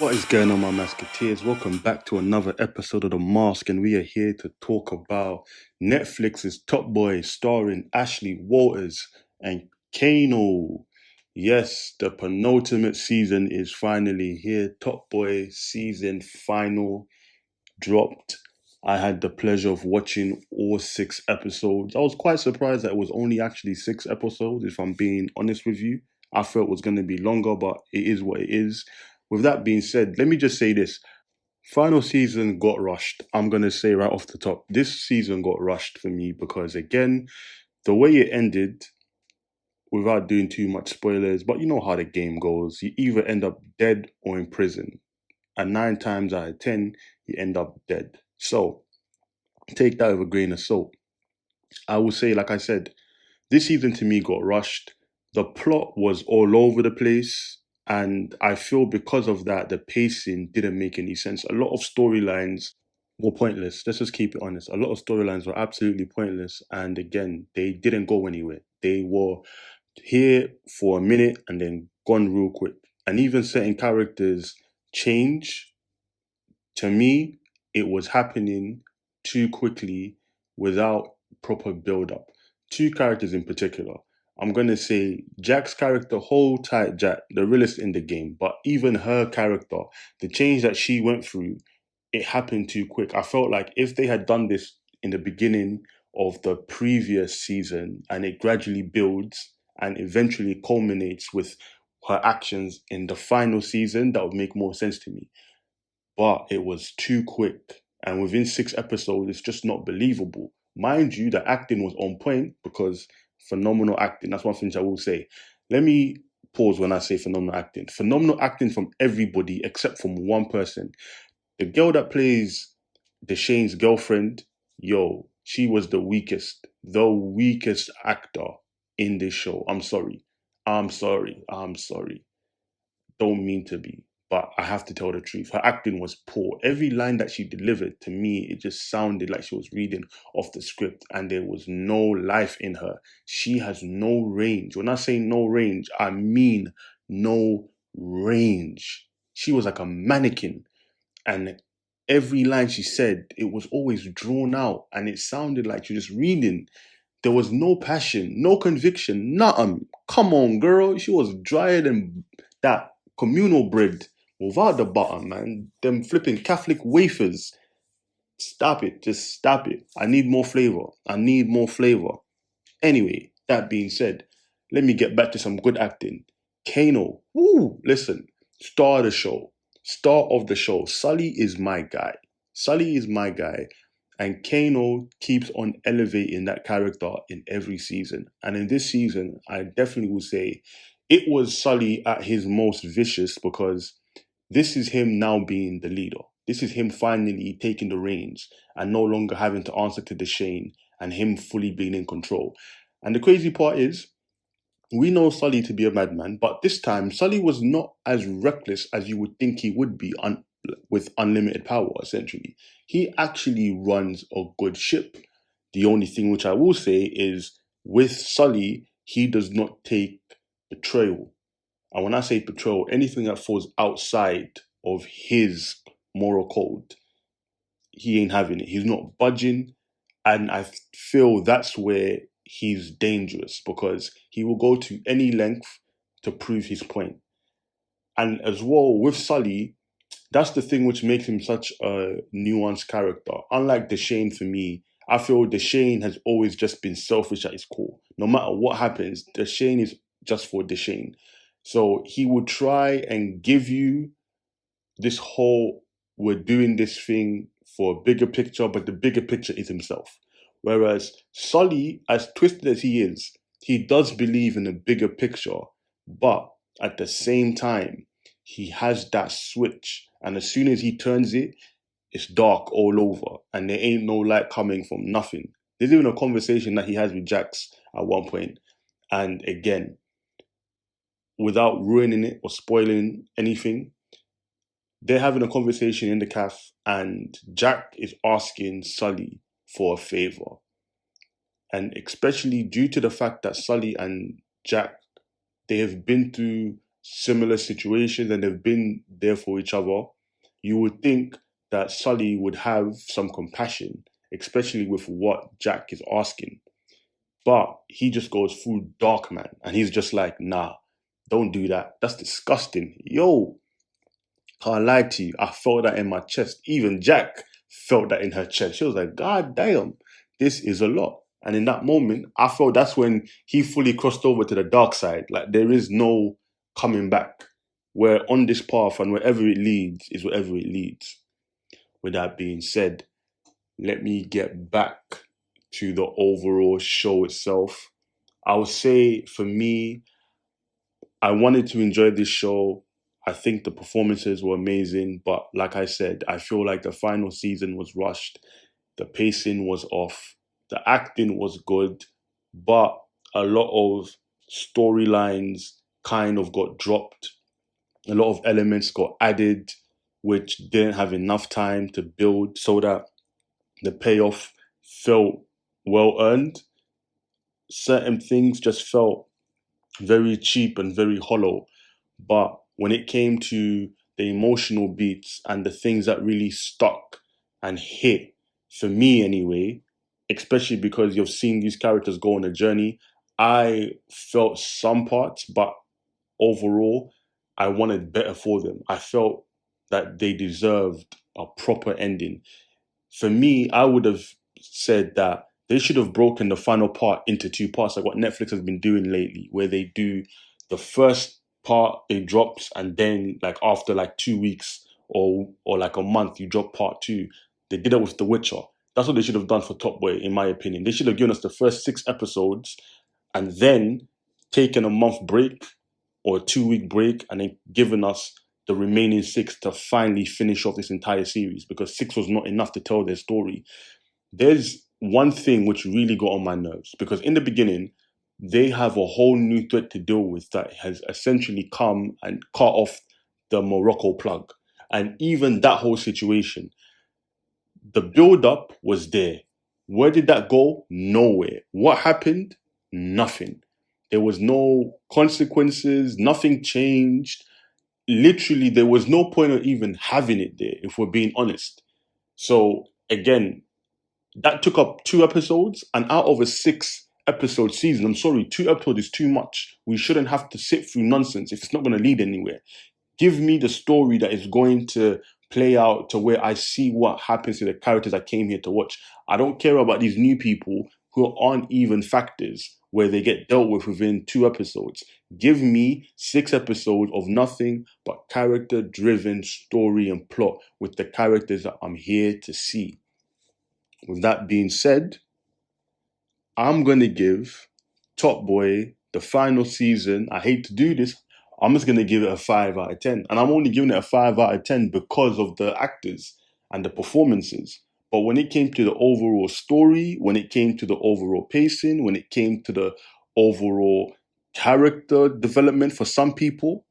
What is going on, my Masketeers? Welcome back to another episode of The Mask, and we are here to talk about Netflix's Top Boy, starring Ashley Walters and Kano. Yes, the penultimate season is finally here. Top Boy season final dropped. I had the pleasure of watching all 6 episodes. I was quite surprised that it was only actually 6 episodes, if I'm being honest with you. I thought it was going to be longer, but it is what it is. With that being said, let me just say this. Final season got rushed. I'm going to say right off the top, this season got rushed for me because, again, the way it ended, without doing too much spoilers, but you know how the game goes. You either end up dead or in prison. And 9 times out of 10, you end up dead. So take that with a grain of salt. I will say, like I said, this season to me got rushed. The plot was all over the place. And I feel because of that, the pacing didn't make any sense. A lot of storylines were pointless. Let's just keep it honest. A lot of storylines were absolutely pointless. And again, they didn't go anywhere. They were here for a minute and then gone real quick. And even certain characters change. To me, it was happening too quickly without proper build up. Two characters in particular. I'm gonna say Jack's character, hold tight Jack, the realest in the game, but even her character, the change that she went through, it happened too quick. I felt like if they had done this in the beginning of the previous season and it gradually builds and eventually culminates with her actions in the final season, that would make more sense to me. But it was too quick. And within 6 episodes, it's just not believable. Mind you, the acting was on point because phenomenal acting. That's one thing I will say. Let me pause when I say phenomenal acting. Phenomenal acting from everybody except from one person. The girl that plays Deshane's girlfriend, yo, she was the weakest actor in this show. I'm sorry. I'm sorry. I'm sorry. Don't mean to be, but I have to tell the truth. Her acting was poor. Every line that she delivered to me, it just sounded like she was reading off the script and there was no life in her. She has no range. When I say no range, I mean no range. She was like a mannequin, and every line she said, it was always drawn out and it sounded like she was just reading. There was no passion, no conviction, nothing. Come on, girl. She was drier than that communal bread without the butter, man. Them flipping Catholic wafers. Stop it. Just stop it. I need more flavor. I need more flavor. Anyway, that being said, let me get back to some good acting. Kano, woo, listen, star of the show, star of the show. Sully is my guy. Sully is my guy. And Kano keeps on elevating that character in every season. And in this season, I definitely would say it was Sully at his most vicious because this is him now being the leader. This is him finally taking the reins and no longer having to answer to Deshane and him fully being in control. And the crazy part is, we know Sully to be a madman, but this time Sully was not as reckless as you would think he would be with unlimited power, essentially. He actually runs a good ship. The only thing which I will say is, with Sully, he does not take betrayal. And when I say betrayal, anything that falls outside of his moral code, he ain't having it. He's not budging. And I feel that's where he's dangerous because he will go to any length to prove his point. And as well, with Sully, that's the thing which makes him such a nuanced character. Unlike Deshane for me, I feel Deshane has always just been selfish at his core. No matter what happens, Deshane is just for Deshane. So he would try and give you this whole, we're doing this thing for a bigger picture, but the bigger picture is himself. Whereas Sully, as twisted as he is, he does believe in a bigger picture, but at the same time, he has that switch. And as soon as he turns it, it's dark all over. And there ain't no light coming from nothing. There's even a conversation that he has with Jax at one point. And again, without ruining it or spoiling anything, they're having a conversation in the cafe, and Jack is asking Sully for a favor. And especially due to the fact that Sully and Jack, they have been through similar situations and they've been there for each other, you would think that Sully would have some compassion, especially with what Jack is asking. But he just goes full dark man and he's just like, nah, don't do that. That's disgusting. Yo, can't lie to you. I felt that in my chest. Even Jack felt that in her chest. She was like, God damn, this is a lot. And in that moment, I felt that's when he fully crossed over to the dark side. Like there is no coming back. We're on this path and wherever it leads is wherever it leads. With that being said, let me get back to the overall show itself. I would say for me, I wanted to enjoy this show. I think the performances were amazing, but like I said, I feel like the final season was rushed. The pacing was off. The acting was good, but a lot of storylines kind of got dropped. A lot of elements got added, which didn't have enough time to build so that the payoff felt well earned. Certain things just felt very cheap and very hollow. But when it came to the emotional beats and the things that really stuck and hit, for me anyway, especially because you've seen these characters go on a journey, I felt some parts, but overall, I wanted better for them. I felt that they deserved a proper ending. For me, I would have said that they should have broken the final part into two parts, like what Netflix has been doing lately, where they do the first part it drops, and then like after like 2 weeks or like a month, you drop part two. They did it with The Witcher. That's what they should have done for Top Boy, in my opinion. They should have given us the first 6 episodes and then taken a month break or a 2 week break and then given us the remaining six to finally finish off this entire series because six was not enough to tell their story. There's one thing which really got on my nerves because in the beginning, they have a whole new threat to deal with that has essentially come and cut off the Morocco plug. And even that whole situation, the build up was there. Where did that go? Nowhere. What happened? Nothing. There was no consequences, nothing changed. Literally, there was no point of even having it there, if we're being honest. So, again, that took up 2 episodes, and out of a 6 episode season, I'm sorry, 2 episodes is too much. We shouldn't have to sit through nonsense if it's not going to lead anywhere. Give me the story that is going to play out to where I see what happens to the characters I came here to watch. I don't care about these new people who aren't even factors where they get dealt with within 2 episodes. Give me 6 episodes of nothing but character driven story and plot with the characters that I'm here to see. With that being said, I'm going to give Top Boy the final season. I hate to do this. I'm just going to give it a 5 out of 10. And I'm only giving it a 5 out of 10 because of the actors and the performances. But when it came to the overall story, when it came to the overall pacing, when it came to the overall character development for some people,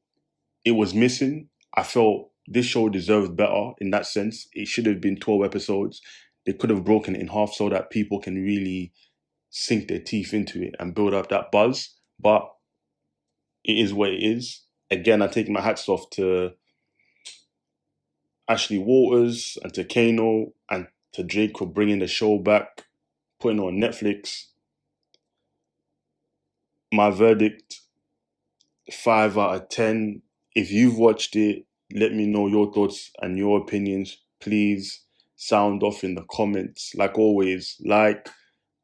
it was missing. I felt this show deserved better in that sense. It should have been 12 episodes. They could have broken it in half so that people can really sink their teeth into it and build up that buzz. But it is what it is. Again, I take my hats off to Ashley Walters and to Kano and to Drake for bringing the show back, putting it on Netflix. My verdict, 5 out of 10. If you've watched it, let me know your thoughts and your opinions. Please sound off in the comments. Like always, like,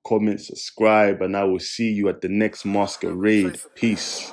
comment, subscribe, and I will see you at the next masquerade. Peace.